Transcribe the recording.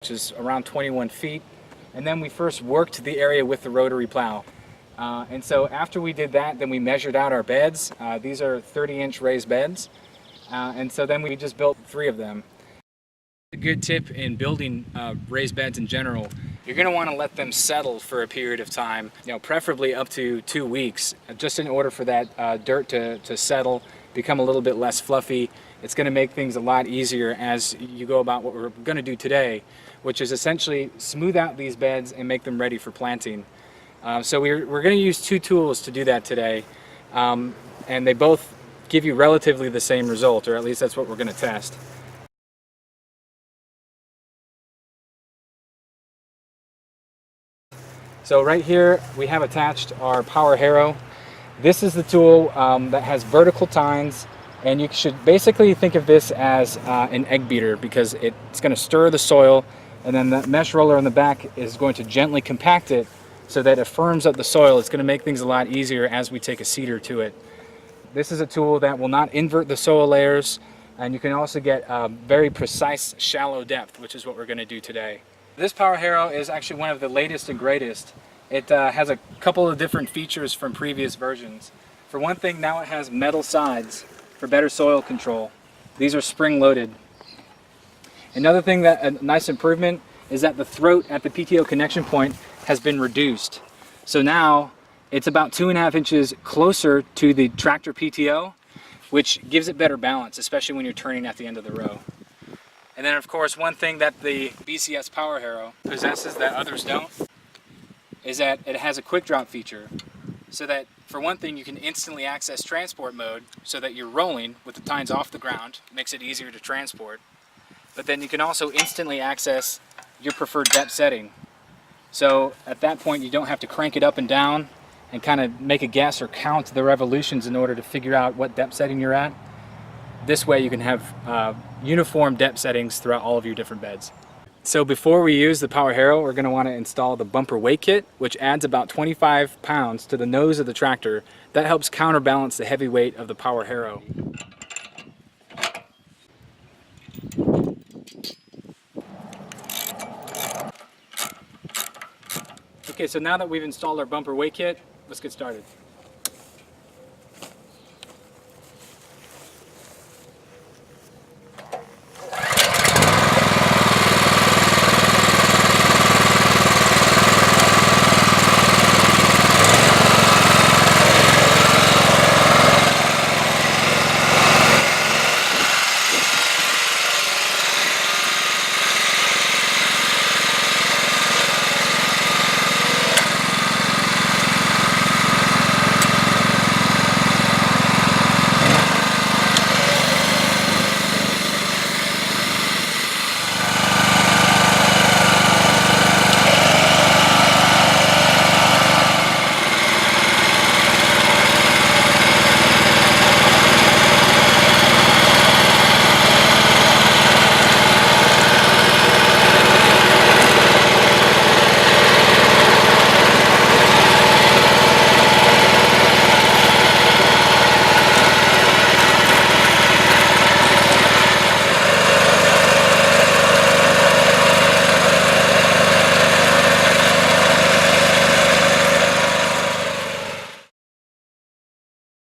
which is around 21 feet. And then we first worked the area with the rotary plow. And so after we did that, then we measured out our beds. These are 30-inch raised beds. And so then we just built 3 of them. A good tip in building raised beds in general, you're going to want to let them settle for a period of time, preferably up to 2 weeks, just in order for that dirt to settle, become a little bit less fluffy. It's going to make things a lot easier as you go about what we're going to do today, which is essentially smooth out these beds and make them ready for planting. So we're going to use 2 tools to do that today, and they both give you relatively the same result, or at least that's what we're going to test. So right here we have attached our power harrow. This is the tool that has vertical tines, and you should basically think of this as an egg beater, because it's going to stir the soil, and then the mesh roller in the back is going to gently compact it so that it firms up the soil. It's going to make things a lot easier as we take a seeder to it. This is a tool that will not invert the soil layers, and you can also get very precise shallow depth, which is what we're going to do today. This power harrow is actually one of the latest and greatest. It has a couple of different features from previous versions. For one thing, now it has metal sides for better soil control. These are spring-loaded. Another thing, that a nice improvement, is that the throat at the PTO connection point has been reduced. So now it's about 2.5 inches closer to the tractor PTO, which gives it better balance, especially when you're turning at the end of the row. And then, of course, one thing that the BCS power harrow possesses that others don't is that it has a quick drop feature, so that for one thing you can instantly access transport mode so that you're rolling with the tines off the ground, makes it easier to transport. But then you can also instantly access your preferred depth setting. So at that point you don't have to crank it up and down and kind of make a guess or count the revolutions in order to figure out what depth setting you're at. This way you can have uniform depth settings throughout all of your different beds. So before we use the power harrow, we're going to want to install the bumper weight kit, which adds about 25 pounds to the nose of the tractor. That helps counterbalance the heavy weight of the power harrow. Okay, so now that we've installed our bumper weight kit, let's get started.